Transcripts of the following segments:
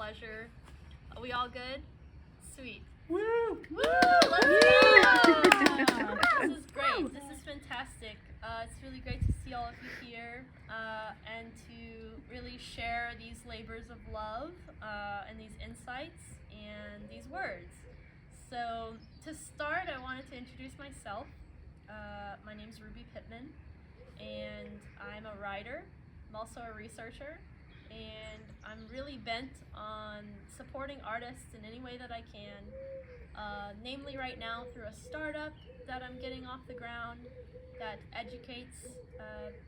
pleasure. Are we all good? Sweet. Woo! Woo! Let's go! This is great. This is fantastic. It's really great to see all of you here and to really share these labors of love and these insights and these words. So to start, I wanted to introduce myself. My name's Pittman, and I'm a writer. I'm also a researcher, and I'm really bent on supporting artists in any way that I can, namely right now through a startup that I'm getting off the ground that educates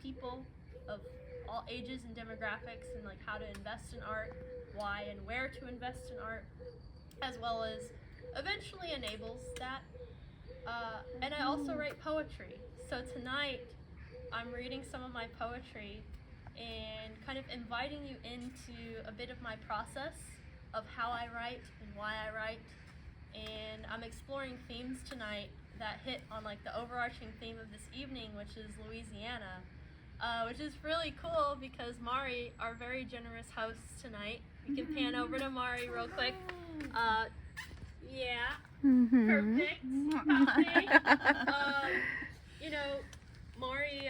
people of all ages and demographics and like how to invest in art, why and where to invest in art, as well as eventually enables that. And I also write poetry. So tonight I'm reading some of my poetry and kind of inviting you into a bit of my process of how I write and why I write. And I'm exploring themes tonight that hit on like the overarching theme of this evening, which is Louisiana, which is really cool because Mari, our very generous host tonight, you can pan over to Mari real quick. Yeah, perfect. Copy. You know, Mari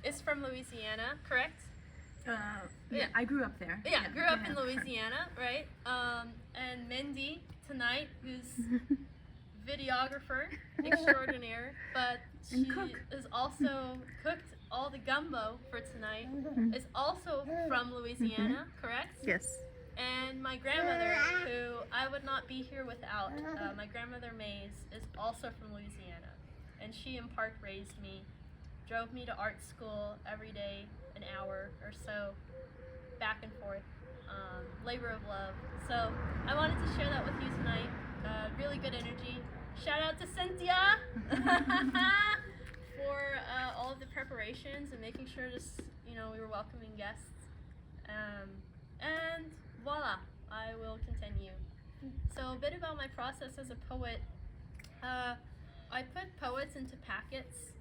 is from Louisiana, correct? Yeah, I grew up there. Yeah, grew up in Louisiana, right? And Mendy tonight, who's videographer extraordinaire, but she is also cooked all the gumbo for tonight. Is also from Louisiana, correct? Yes. And my grandmother, who I would not be here without, my grandmother Mays, is also from Louisiana. And she in part raised me, drove me to art school every day, an hour or so, back and forth, labor of love. So I wanted to share that with you tonight. Really good energy. Shout out to Cynthia for all of the preparations and making sure just, we were welcoming guests. And voila, I will continue. So a bit about my process as a poet. I put poets into packets.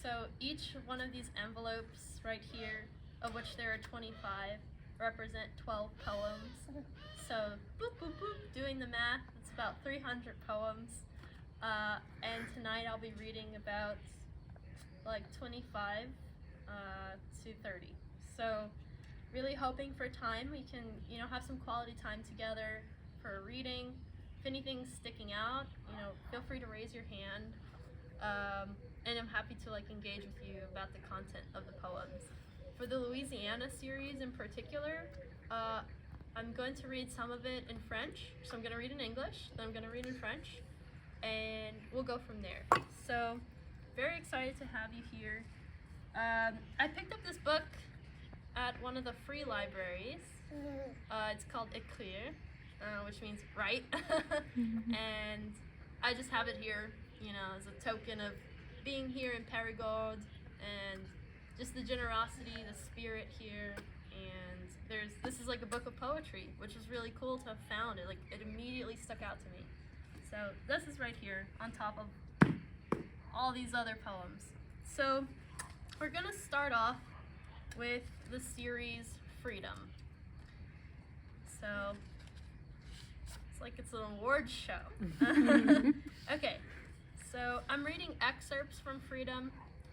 So each one of these envelopes right here, of which there are 25, represent 12 poems. So boop, boop, boop, doing the math, it's about 300 poems. And tonight I'll be reading about like 25 to 30. So really hoping for time we can, have some quality time together for a reading. If anything's sticking out, feel free to raise your hand. And I'm happy to engage with you about the content of the poems. For the Louisiana series in particular, I'm going to read some of it in French. So I'm going to read in English, then I'm going to read in French, and we'll go from there. So very excited to have you here. I picked up this book at one of the free libraries. It's called Écrire, which means write. And I just have it here, as a token of being here in Périgord and just the generosity, the spirit here. And this is like a book of poetry, which is really cool to have found. It immediately stuck out to me. So this is right here on top of all these other poems. So we're gonna start off with the series Freedom. So it's like it's an awards show. Okay, so I'm reading excerpts from Freedom,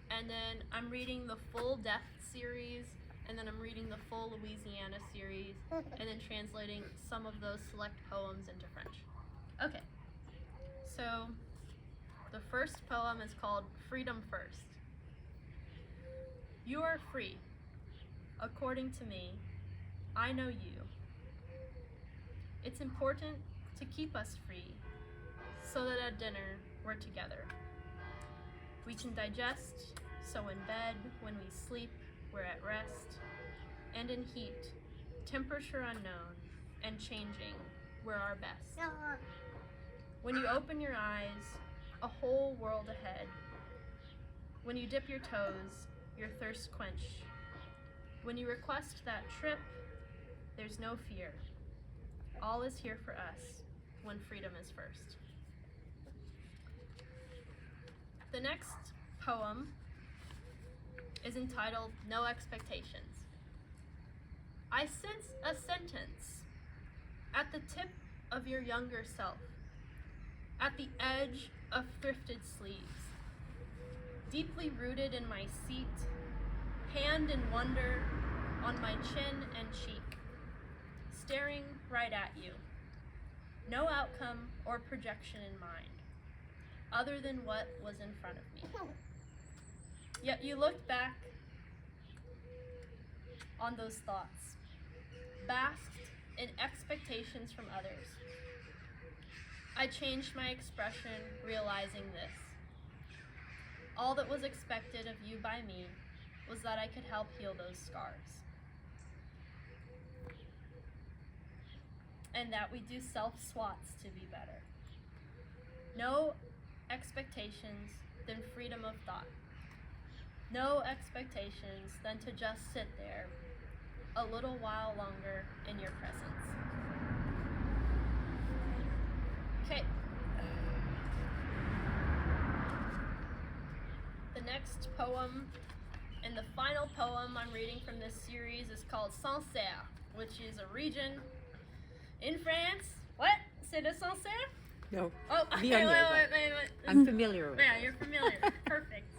and then I'm reading the full Death series, and then I'm reading the full Louisiana series, and then translating some of those select poems into French. Okay, so the first poem is called Freedom First. You are free. According to me, I know you. It's important to keep us free so that at dinner we're together. We can digest, so in bed, when we sleep, we're at rest. And in heat, temperature unknown and changing, we're our best. When you open your eyes, a whole world ahead. When you dip your toes, your thirst quenched. When you request that trip, there's no fear. All is here for us when freedom is first. The next poem is entitled No Expectations. I sense a sentence the tip of your younger self, at the edge of thrifted sleeves, deeply rooted in my seat, hand in wonder on my chin and cheek, staring right at you. No outcome or projection in mind, other than what was in front of me. Yet you looked back on those thoughts, basked in expectations from others. I changed my expression, realizing this. All that was expected of you by me was that I could help heal those scars. And that we do self-swats to be better. No expectations than freedom of thought. No expectations than to just sit there a little while longer in your presence. Okay. The next poem and the final poem I'm reading from this series is called Sancerre, which is a region in France. What? C'est le Sancerre? No. Oh, okay, wait. I'm familiar with it. Yeah, you're familiar. Perfect.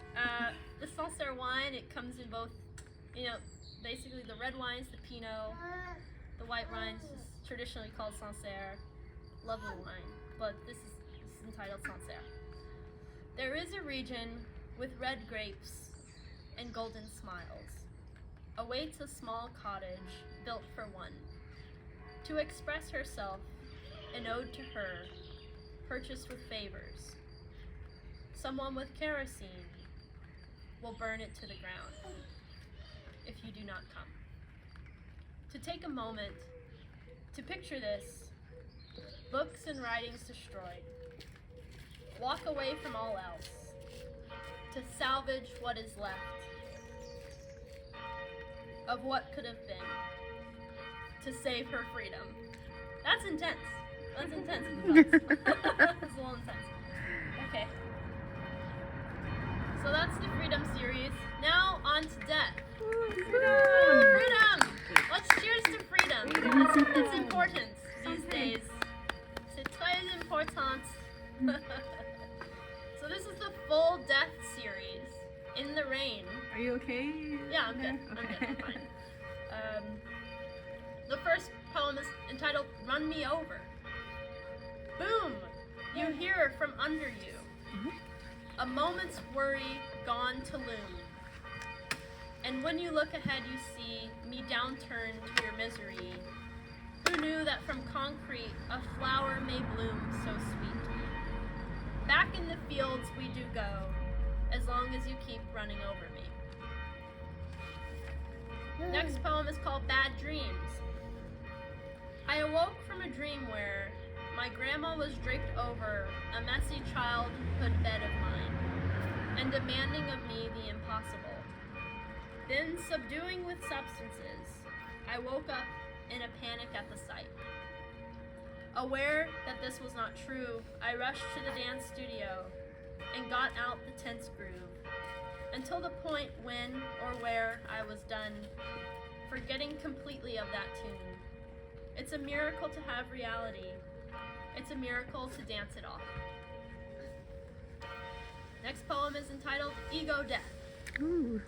The Sancerre wine, it comes in both, basically the red wine's the Pinot, the white wine's just traditionally called Sancerre. Lovely wine, but this is entitled Sancerre. There is a region with red grapes and golden smiles. Awaits a small cottage built for one. To express herself, an ode to her, purchased with favors. Someone with kerosene will burn it to the ground if you do not come. To take a moment to picture this, books and writings destroyed. Walk away from all else, to salvage what is left of what could have been, to save her freedom. That's intense. That's intense. That's a little intense. Okay. So that's the freedom series. Now on to death. Freedom! Let's cheers to freedom. It's important these days. C'est très important. So this is the full death series. In the rain. Are you okay? Yeah, I'm good. Okay. I'm fine. The first poem is entitled Run Me Over. Boom! You hear from under you. A moment's worry gone to loom. And when you look ahead, you see me downturned to your misery. Who knew that from concrete a flower may bloom so sweet? Back in the fields we do go, as long as you keep running over me. Next poem is called Bad Dreams. I awoke from a dream where my grandma was draped over a messy childhood bed of mine and demanding of me the impossible. Then, subduing with substances, I woke up in a panic at the sight. Aware that this was not true, I rushed to the dance studio and got out the tense groove until the point when or where I was done, forgetting completely of that tune. It's a miracle to have reality. It's a miracle to dance it off. Next poem is entitled Ego Death. Ooh.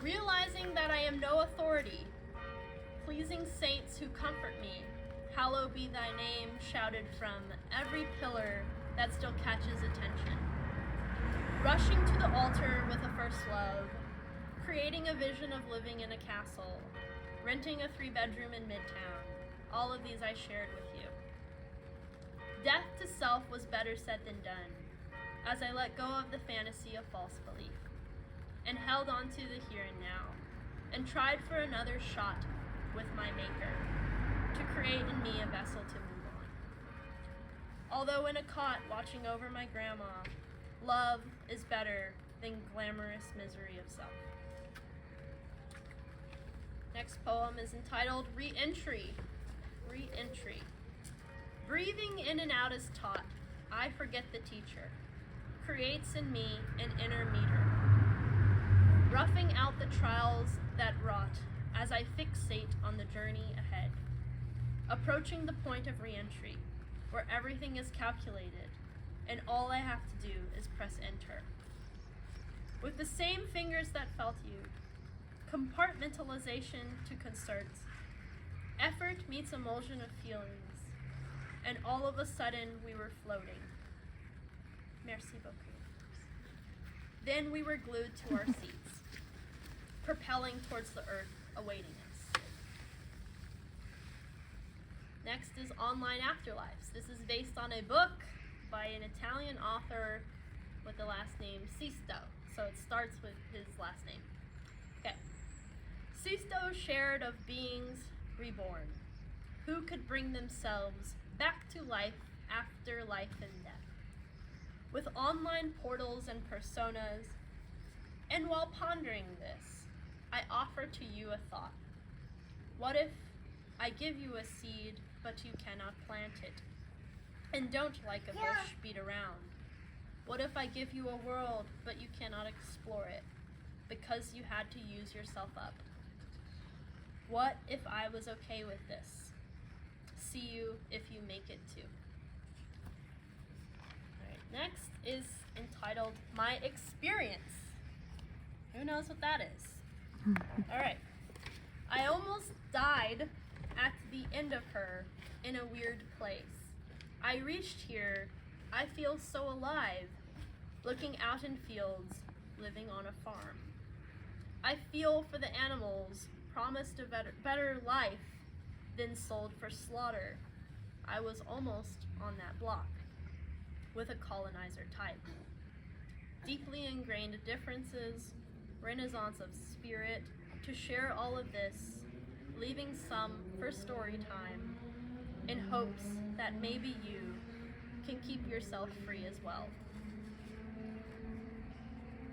Realizing that I am no authority, pleasing saints who comfort me, hallowed be thy name, shouted from every pillar that still catches attention. Rushing to the altar with a first love, creating a vision of living in a castle, renting a 3-bedroom in Midtown. All of these I shared with you. Death to self was better said than done, as I let go of the fantasy of false belief, and held on to the here and now, and tried for another shot with my maker, to create in me a vessel to move on. Although in a cot watching over my grandma, love is better than glamorous misery of self. Next poem is entitled Re-Entry. Re-Entry. Breathing in and out is taught. I forget the teacher. Creates in me an inner meter. Roughing out the trials that wrought as I fixate on the journey ahead. approaching the point of re-entry, where everything is calculated, and all I have to do is press enter. With the same fingers that felt you, compartmentalization to concerts, effort meets emulsion of feelings, and all of a sudden we were floating. Merci beaucoup. Then we were glued to our seats, propelling towards the earth, awaiting us. Next is Online Afterlives. This is based on a book by an Italian author with the last name Sisto. So it starts with his last name. Okay. Sisto shared of beings reborn, who could bring themselves back to life after life and death. With online portals and personas, and while pondering this, I offer to you a thought. What if I give you a seed, but you cannot plant it, and don't like a bush beat around? What if I give you a world, but you cannot explore it, because you had to use yourself up? What if I was okay with this? See you if you make it too. Next is entitled My Experience. Who knows what that is? Alright. I almost died at the end of her in a weird place. I reached here, I feel so alive, looking out in fields, living on a farm. I feel for the animals, promised a better life than sold for slaughter. I was almost on that block with a colonizer type. Deeply ingrained differences, renaissance of spirit, to share all of this, leaving some for story time, in hopes that maybe you can keep yourself free as well.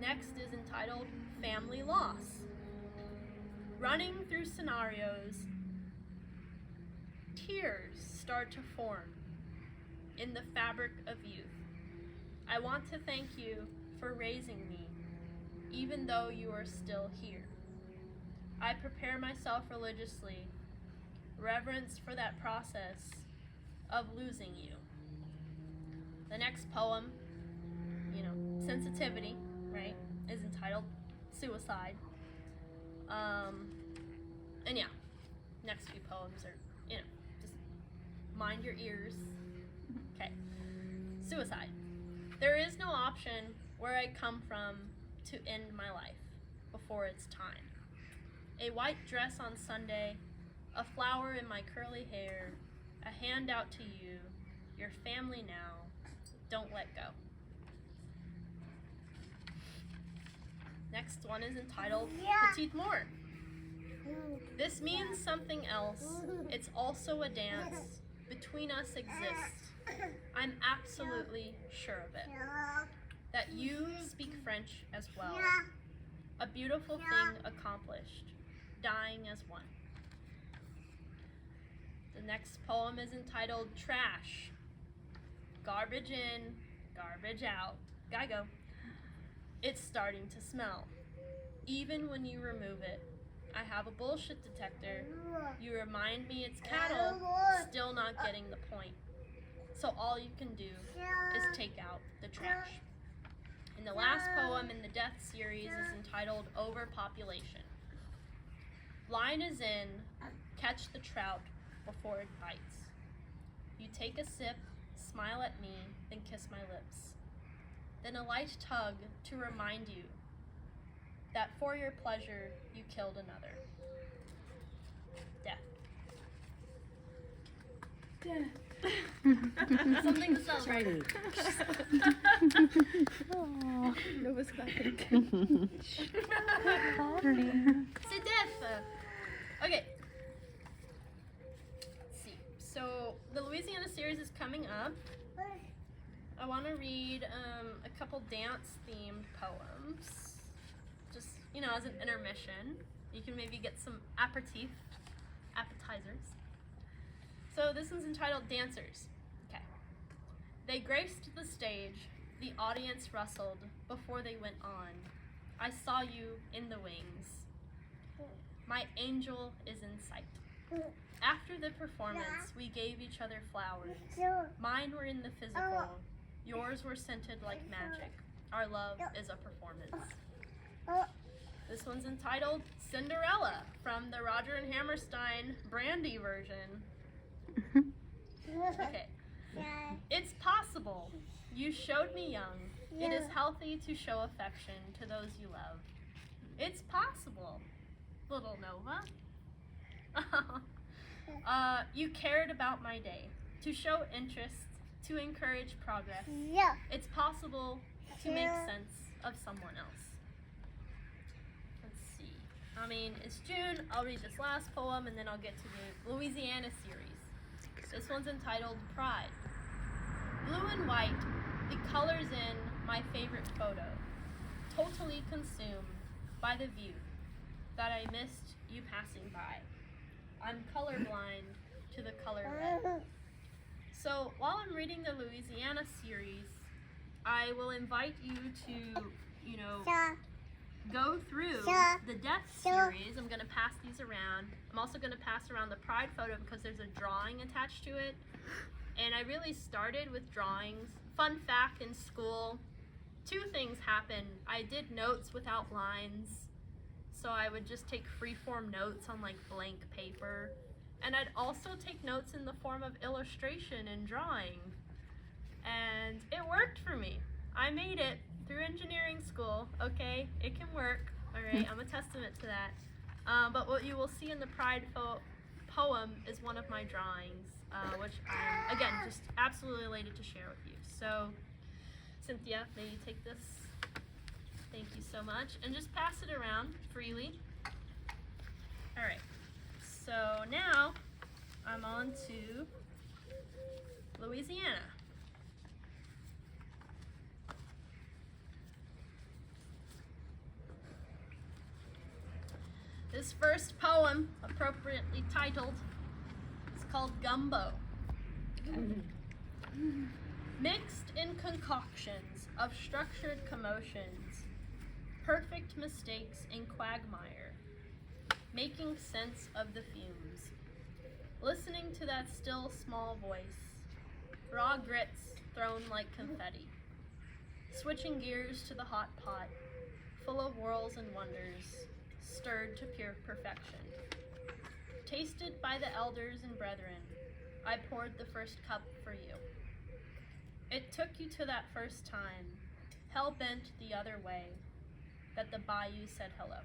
Next is entitled Family Loss. Running through scenarios, tears start to form in the fabric of youth. I want to thank you for raising me, even though you are still here. I prepare myself religiously, reverence for that process of losing you. The next poem, sensitivity, right, is entitled Suicide. And yeah, next few poems are, just mind your ears. Okay. Suicide. There is no option where I come from to end my life before it's time. A white dress on Sunday, a flower in my curly hair, a handout to you, your family now, don't let go. Next one is entitled Petite Mort. This means something else. It's also a dance. Between us exists. I'm absolutely sure of it. That you speak French as well. A beautiful thing accomplished. Dying as one. The next poem is entitled Trash. Garbage in, garbage out. Gotta go. It's starting to smell. Even when you remove it. I have a bullshit detector. You remind me it's cattle, still not getting the point. So all you can do is take out the trash. And the last poem in the death series is entitled Overpopulation. Line is in, catch the trout before it bites. You take a sip, smile at me, then kiss my lips. Then a light tug to remind you that for your pleasure, you killed another. Death. Something to celebrate. No was clapping. C'est death. Okay. Let's see. So the Louisiana series is coming up. I want to read a couple dance-themed poems. Just, as an intermission. You can maybe get some appetizers. So this one's entitled Dancers. Okay. They graced the stage, the audience rustled before they went on. I saw you in the wings. My angel is in sight. After the performance, we gave each other flowers. Mine were in the physical. Yours were scented like magic. Our love is a performance. This one's entitled Cinderella from the Roger and Hammerstein Brandy version. Okay. It's possible. You showed me young. It is healthy to show affection to those you love. It's possible, little Nova. You cared about my day, to show interest, to encourage progress. It's possible to make sense of someone else. Let's see. I mean, it's June. I'll read this last poem and then I'll get to the Louisiana series. This one's entitled Pride. Blue and white, the colors in my favorite photo, totally consumed by the view that I missed you passing by. I'm colorblind to the color red. So while I'm reading the Louisiana series, I will invite you to, go through the Death series. I'm going to pass these around. I'm also going to pass around the Pride photo because there's a drawing attached to it. And I really started with drawings. Fun fact, in school, 2 things happened. I did notes without lines. So I would just take free-form notes on like blank paper. And I'd also take notes in the form of illustration and drawing. And it worked for me. I made it through engineering school, okay? It can work, all right? I'm a testament to that. But what you will see in the Pride poem is one of my drawings, which I'm, again, just absolutely elated to share with you. So, Cynthia, may you take this? Thank you so much. And just pass it around freely. All right. So now I'm on to Louisiana. This first poem, appropriately titled, is called Gumbo. Mixed in concoctions of structured commotions, perfect mistakes in quagmire, making sense of the fumes, listening to that still small voice, raw grits thrown like confetti, switching gears to the hot pot, full of whirls and wonders, stirred to pure perfection. Tasted by the elders and brethren, I poured the first cup for you. It took you to that first time, hell-bent the other way, that the bayou said hello.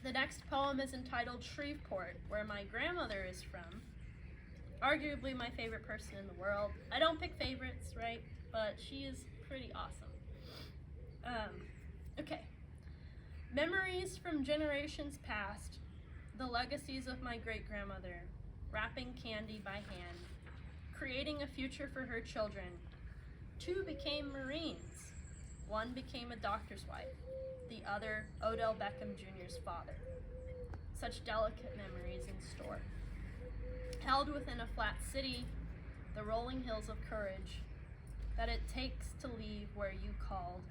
The next poem is entitled Shreveport, where my grandmother is from. Arguably my favorite person in the world. I don't pick favorites, right? But she is pretty awesome. Okay. Memories from generations past, the legacies of my great-grandmother, wrapping candy by hand, creating a future for her children. 2 became Marines. 1 became a doctor's wife. The other, Odell Beckham Jr.'s father. Such delicate memories in store. Held within a flat city, the rolling hills of courage, that it takes to leave where you called.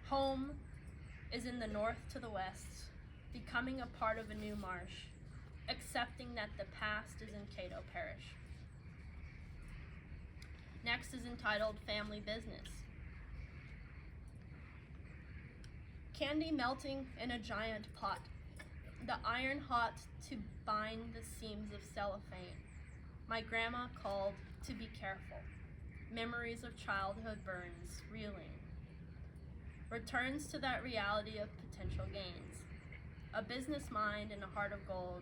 Home is in the north to the west, becoming a part of a new marsh, accepting that the past is in Cato Parish. Next is entitled Family Business. Candy melting in a giant pot, the iron hot to bind the seams of cellophane. My grandma called to be careful. Memories of childhood burns, reeling. Returns to that reality of potential gains. A business mind and a heart of gold,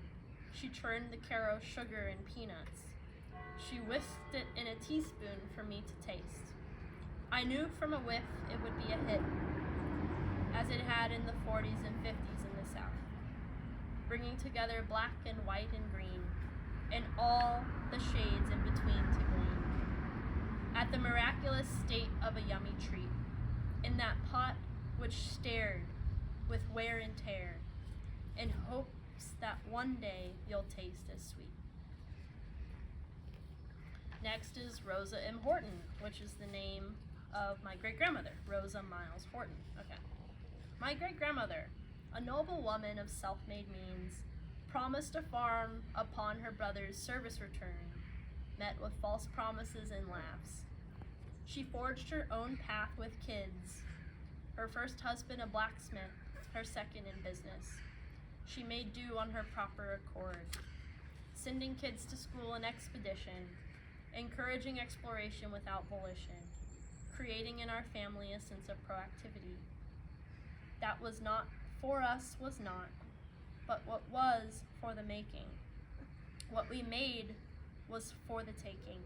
she churned the Caro sugar and peanuts. She whisked it in a teaspoon for me to taste. I knew from a whiff it would be a hit, as it had in the 40s and 50s in the South, bringing together black and white and green, and all the shades in between to glean. At the miraculous state of a yummy treat, in that pot which stared with wear and tear, in hopes that one day you'll taste as sweet. Next is Rosa M. Horton, which is the name of my great-grandmother, Rosa Miles Horton. Okay. My great-grandmother, a noble woman of self-made means, promised a farm upon her brother's service return, met with false promises and laughs. She forged her own path with kids, her first husband a blacksmith, her second in business. She made do on her proper accord, sending kids to school in expedition, encouraging exploration without volition, creating in our family a sense of proactivity. That was not for us was not, but what was for the making. What we made was for the taking,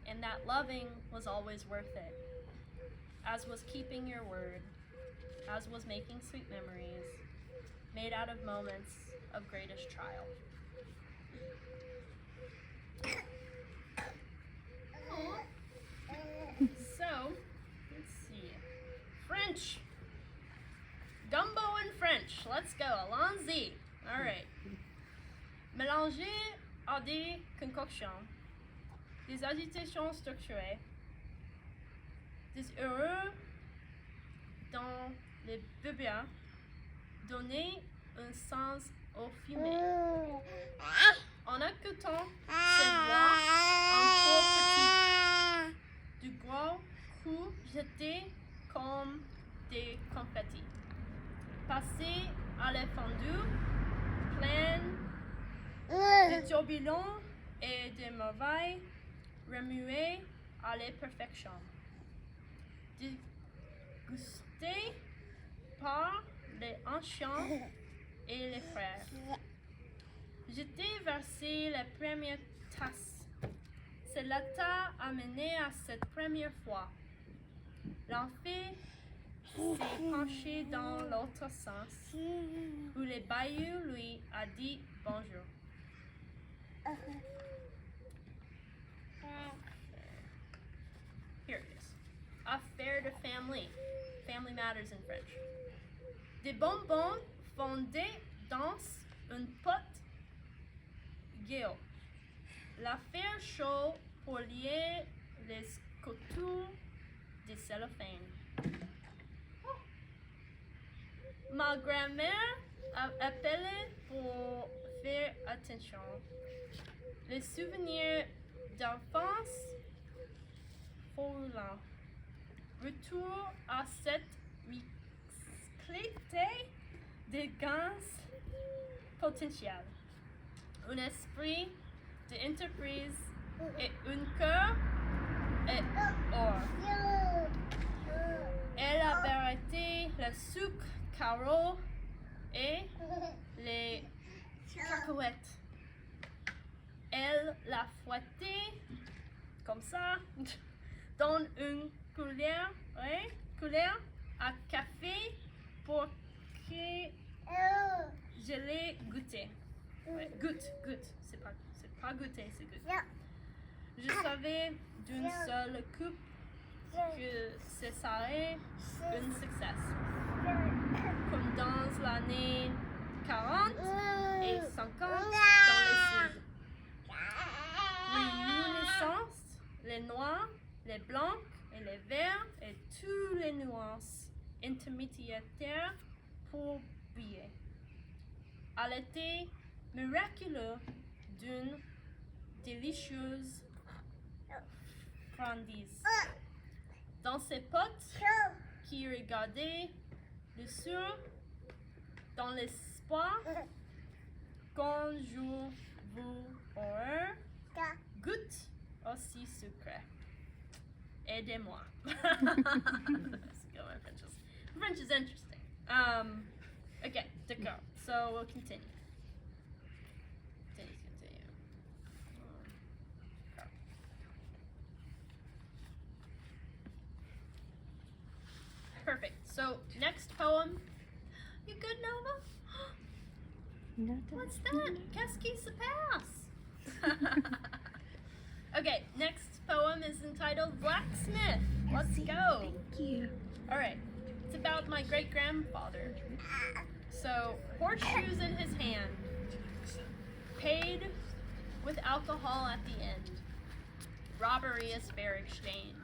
and that loving was always worth it, as was keeping your word, as was making sweet memories, made out of moments of greatest trial. So, let's see. French. Gumbo in French. Let's go. Allons-y. All right. Mélanger à des concoctions, des agitations structurées, des heureux dans les bébés, donner un sens au fumé. En écoutant ces voix encore petites, du gros coup jetés comme des confettis, passer à la fondue, plein de tourbillons et de merveilles, remuer à la perfection, dégusté par les anciens et les frères. J'étais versé la première tasse. Cela t'a amené à cette première fois. L'enfant s'est penché dans l'autre sens, où le bayou lui a dit bonjour. Here it is. Affaire de famille. Family matters in French. Des bonbons fondés dans une pote guéo. L'affaire chaude pour lier les coutures de cellophane. Ma grand-mère a appelé pour faire attention. Les souvenirs d'enfance roulant. Retour à cette clarté de gaz potentiel. Un esprit d'entreprise et un cœur et or. Et la vérité, le sucre, carreau et les cacahuètes. Elle l'a fouetté comme ça dans une cuillère à café pour que je l'ai goûté. Ouais, goûte. C'est pas goûter, c'est goûte. Je savais d'une seule coupe que ce serait un succès. Comme dans l'année 40 et 50 dans le sud. Réunissance, les noirs, les blancs et les verts et toutes les nuances intermédiaires pour briller. À l'été miraculeux d'une délicieuse friandise. Dans ces potes qui regardaient le sur dans l'espoir qu'un jour vous aurez goûte aussi sucré. Aidez-moi. Let's go, my French is interesting. Okay, d'accord. So we'll continue. Continue. Perfect. So next poem. You good, Nova? What's that? Qu'est-ce qui se passe? Okay, next poem is entitled Blacksmith. Let's go. Thank you. All right. It's about my great-grandfather. So, horseshoes in his hand, paid with alcohol at the end. Robbery as fair exchange.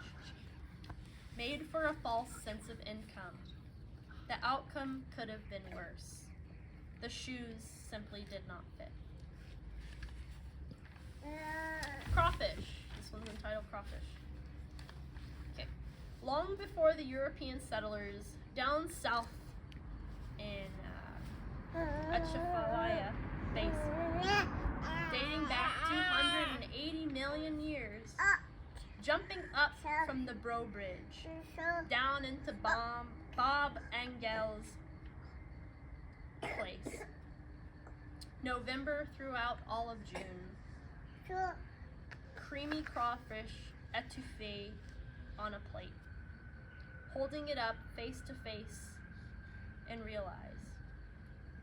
Made for a false sense of income. The outcome could have been worse. The shoes simply did not fit. Crawfish. This one's entitled Crawfish. Okay. Long before the European settlers down south in Atchafalaya Basin, dating back 280 million years, jumping up from the Bro Bridge, down into Bob Engel's place. November throughout all of June. Creamy crawfish etouffee on a plate. Holding it up face to face and realize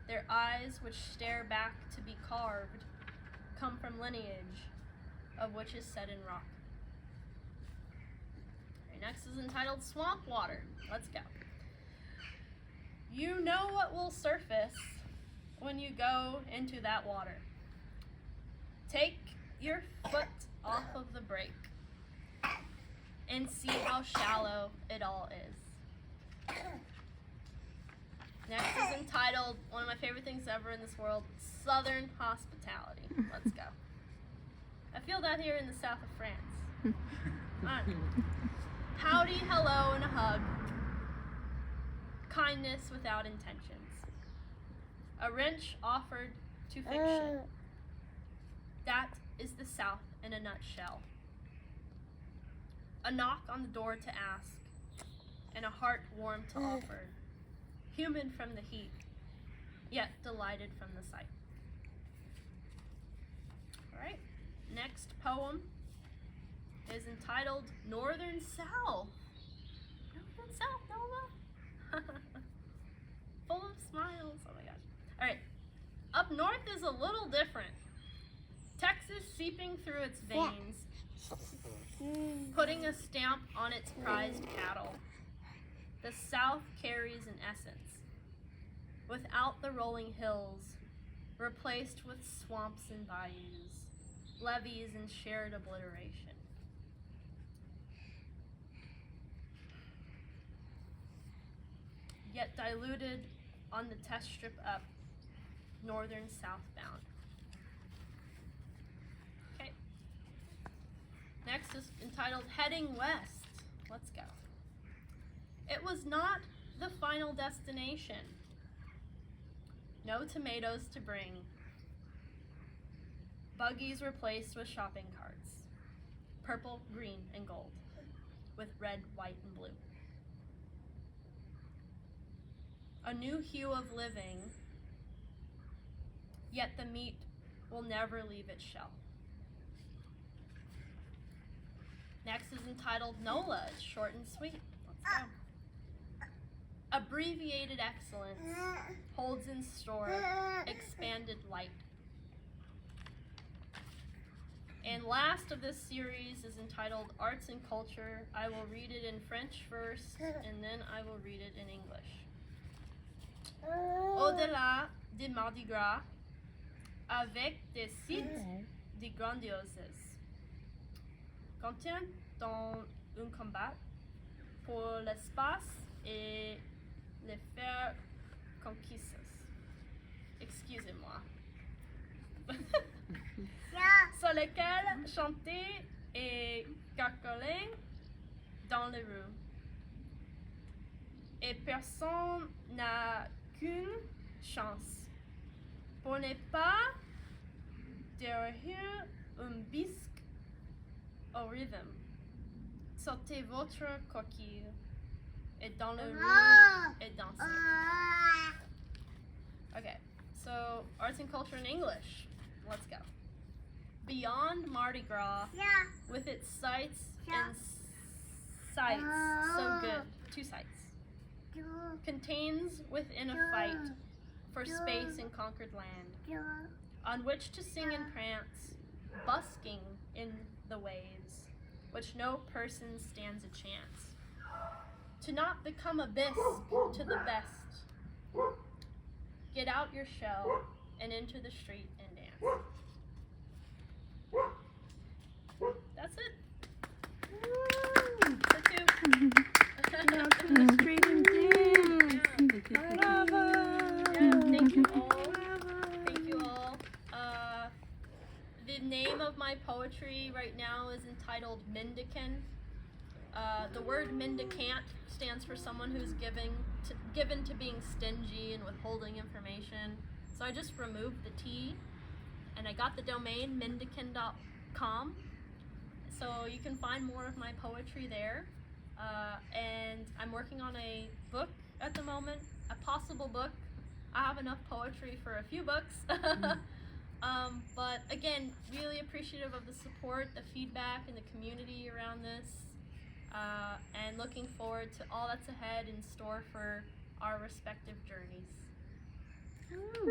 their eyes, which stare back to be carved, come from lineage of which is set in rock. Okay, next is entitled Swamp Water. Let's go. You know what will surface when you go into that water. Take your foot off of the brake and see how shallow it all is. Next is entitled, one of my favorite things ever in this world, Southern Hospitality. Let's go. I feel that here in the south of France. Howdy, hello, and a hug. Kindness without intentions. A wrench offered to fiction. That is the South in a nutshell. A knock on the door to ask, and a heart warm to offer. Human from the heat, yet delighted from the sight. Alright, next poem is entitled Northern South. Northern South, Nola. Full of smiles. Oh my gosh. Alright, up north is a little different. Texas seeping through its veins, putting a stamp on its prized cattle. The South carries an essence. Without the rolling hills, replaced with swamps and bayous, levees and shared obliteration. Yet diluted on the test strip up, northern southbound. Okay. Next is entitled Heading West. Let's go. It was not the final destination. No tomatoes to bring. Buggies replaced with shopping carts. Purple, green, and gold. With red, white, and blue. A new hue of living, yet the meat will never leave its shell. Next is entitled Nola. It's short and sweet. Let's go. Abbreviated excellence holds in store expanded light. And last of this series is entitled Arts and Culture. I will read it in French first, and then I will read it in English. Au-delà des Mardi Gras, avec des sites de grandioses, contient dans un combat pour l'espace et les faire conquistes. Excusez-moi. Sur lesquels chanter et carcoler dans les rues. Et personne n'a qu'une chance pour ne pas derrière un bisque au rythme. Sortez votre coquille et dans le rue et dansez. Okay, so arts and culture in English. Let's go. Beyond Mardi Gras, with its sights and sights, so good, 2 sights, contains within a fight for space in conquered land, on which to sing and prance, busking in the waves, which no person stands a chance, to not become a bisque to the best. Get out your shell and into the street and dance. That's it. Get out to the street and dance. The name of my poetry right now is entitled Mendican. The word mendicant stands for someone who's given to being stingy and withholding information. So I just removed the T, and I got the domain mendican.com. So you can find more of my poetry there. And I'm working on a book at the moment, a possible book. I have enough poetry for a few books. But again, really appreciative of the support, the feedback, and the community around this. And looking forward to all that's ahead in store for our respective journeys. Oh,